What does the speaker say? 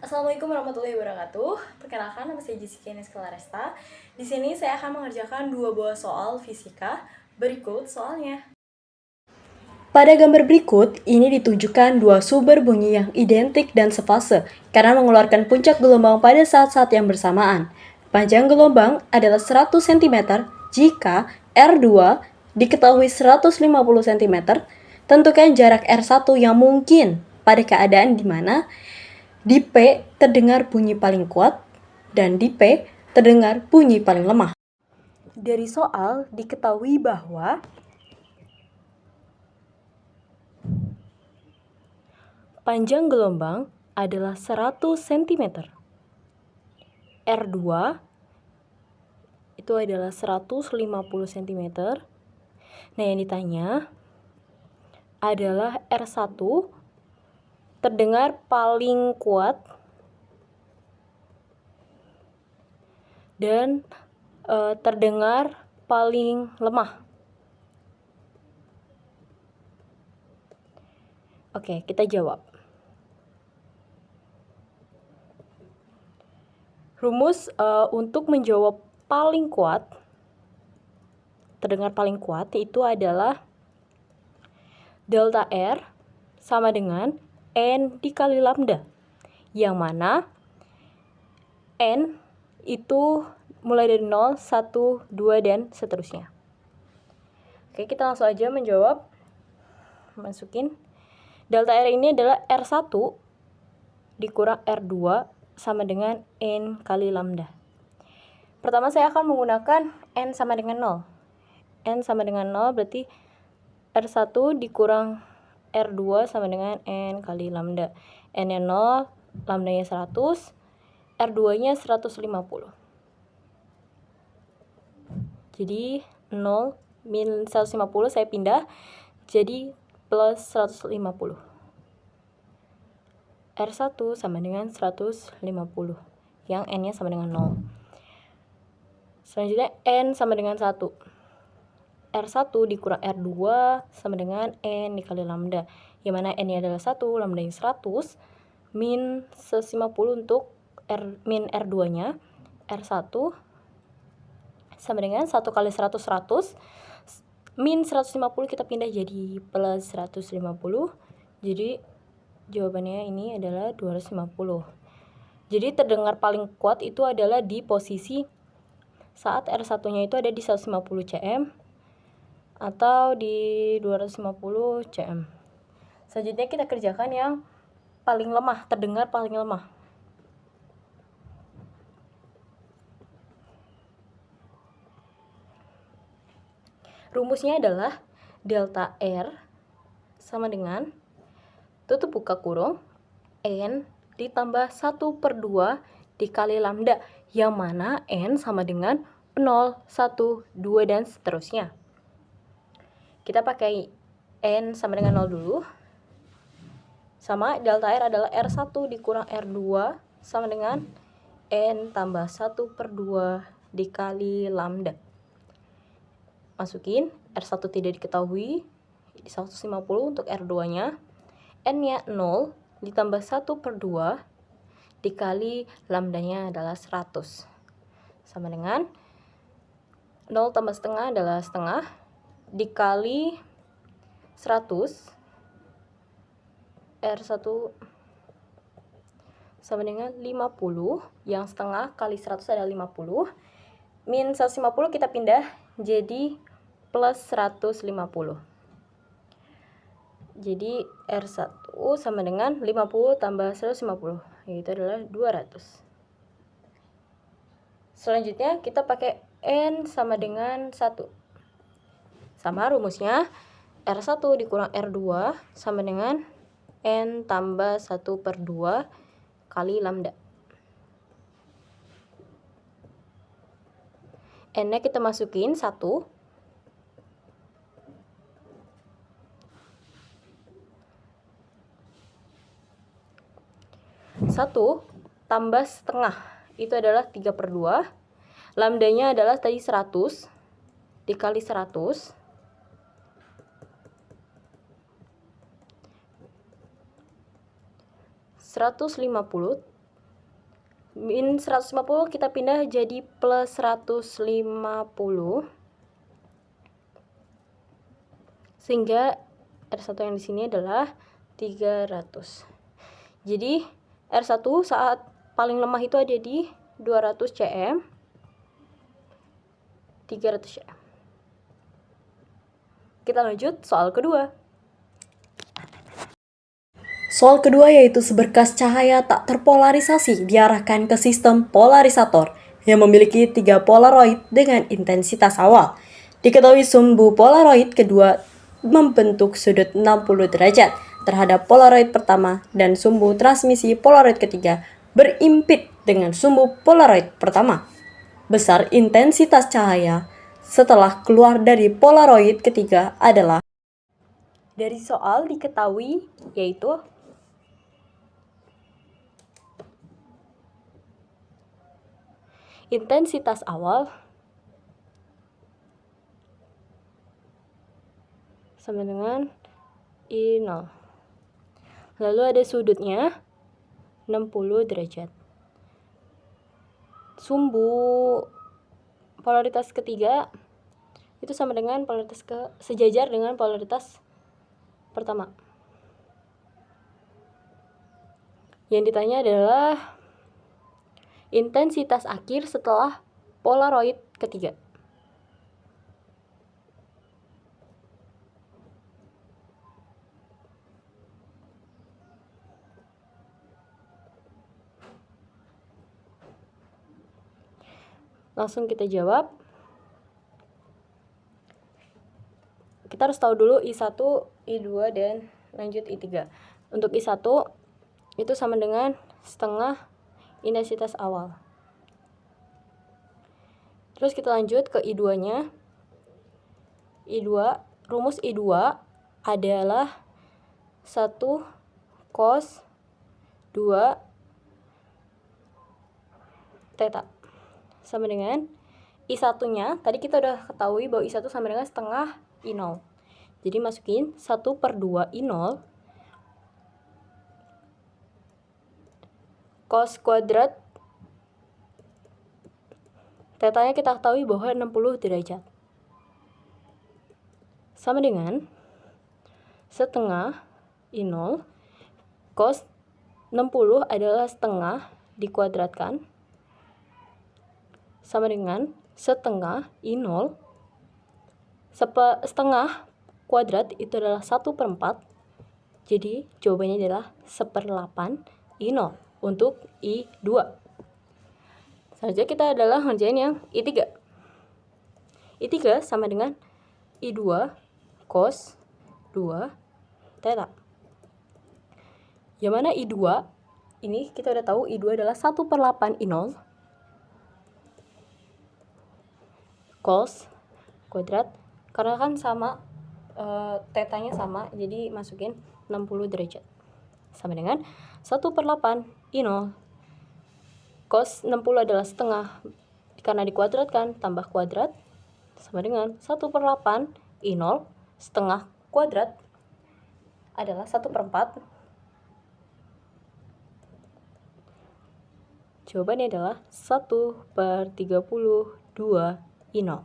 Assalamualaikum warahmatullahi wabarakatuh. Perkenalkan, nama saya Jessica Ines Claresta. Di sini saya akan mengerjakan 2 buah soal fisika. Berikut soalnya. Pada gambar berikut, ini ditunjukkan dua sumber bunyi yang identik dan sefase karena mengeluarkan puncak gelombang pada saat-saat yang bersamaan. Panjang gelombang adalah 100 cm jika R2 diketahui 150 cm. Tentukan jarak R1 yang mungkin pada keadaan di mana di P terdengar bunyi paling kuat dan di P terdengar bunyi paling lemah. Dari soal diketahui bahwa panjang gelombang adalah 100 cm. R2 itu adalah 150 cm. Nah, yang ditanya adalah R1 terdengar paling kuat dan terdengar paling lemah. Oke, kita jawab. Rumus untuk menjawab paling kuat, terdengar paling kuat, itu adalah delta R sama dengan N dikali lambda, yang mana N itu mulai dari 0, 1, 2, dan seterusnya. Oke, kita langsung aja menjawab. Masukin. Delta R ini adalah R1 dikurang R2 sama dengan N kali lambda. Pertama saya akan menggunakan N sama dengan 0. N sama dengan 0 berarti R1 dikurang R2 sama dengan N kali lambda. N-nya 0, lambdanya 100, R2-nya 150. Jadi 0 min 150 saya pindah jadi plus 150. R1 sama dengan 150 yang N-nya sama dengan 0. Selanjutnya N sama dengan 1. R1 dikurang R2 sama dengan N dikali lambda, yang mana N-nya adalah 1, lambdanya 100, min 150 untuk min R2-nya. R1 sama dengan 1 kali 100, 100, min 150 kita pindah jadi plus 150, jadi jawabannya ini adalah 250. Jadi terdengar paling kuat itu adalah di posisi saat R1-nya itu ada di 150 cm atau di 250 cm. Selanjutnya kita kerjakan yang paling lemah, terdengar paling lemah. Rumusnya adalah delta R sama dengan tutup buka kurung N ditambah 1/2 dikali lambda, yang mana N sama dengan 0, 1, 2, dan seterusnya. Kita pakai N sama dengan 0 dulu. Sama delta R adalah R1 dikurang R2 sama dengan N tambah 1/2 dikali lambda. Masukin, R1 tidak diketahui, di 150 untuk R2-nya. N-nya 0 ditambah 1/2 dikali lambdanya adalah 100. Sama dengan 0 tambah setengah adalah setengah dikali 100. R1 sama dengan 50, yang setengah kali 100 adalah 50. Min 150 kita pindah jadi plus 150. Jadi R1 sama dengan 50 tambah 150, yaitu adalah 200. Selanjutnya kita pakai N sama dengan 1. Sama rumusnya, R1 dikurang R2 sama dengan N tambah 1/2 kali lambda. N-nya kita masukin 1. Satu tambah setengah itu adalah 3/2. Lambdanya adalah tadi 100 dikali 100. 150 Min 150 kita pindah jadi plus 150. Sehingga R1 yang di sini adalah 300. Jadi R1 saat paling lemah itu ada di 200 cm, 300 cm. Kita lanjut soal kedua. Soal kedua yaitu seberkas cahaya tak terpolarisasi diarahkan ke sistem polarisator yang memiliki 3 polaroid dengan intensitas awal. Diketahui sumbu polaroid kedua membentuk sudut 60 derajat terhadap polaroid pertama dan sumbu transmisi polaroid ketiga berimpit dengan sumbu polaroid pertama. Besar intensitas cahaya setelah keluar dari polaroid ketiga adalah. Dari soal diketahui yaitu intensitas awal sama dengan I0. Lalu ada sudutnya 60 derajat. Sumbu polaritas ketiga itu sama dengan polaritas sejajar dengan polaritas pertama. Yang ditanya adalah intensitas akhir setelah polaroid ketiga. Langsung kita jawab. Kita harus tahu dulu I1, I2, dan lanjut I3. Untuk I1 itu sama dengan setengah intensitas awal. Terus kita lanjut ke I2-nya. I2, rumus I2 adalah 1 cos 2 theta. Sama dengan I1-nya, tadi kita udah ketahui bahwa I1 sama dengan setengah I0. Jadi masukin 1/2 I0 cos kuadrat tetanya kita ketahui bahwa 60 derajat. Sama dengan setengah I0 cos 60 adalah setengah dikuadratkan sama dengan setengah I0. Setengah kuadrat itu adalah 1/4. Jadi jawabannya adalah 1/8 I0 untuk I2. Selanjutnya kita adalah ngerjain yang I3. I3 sama dengan I2 cos 2 theta. Yang mana I2 ini kita udah tahu I2 adalah 1/8 I0 cos kuadrat, karena kan sama tetanya sama, jadi masukin 60 derajat sama dengan 1/8 I0 cos 60 adalah setengah karena dikuadratkan tambah kuadrat sama dengan 1/8 I0 setengah kuadrat adalah 1/4. Jawabannya adalah 1/32 I0.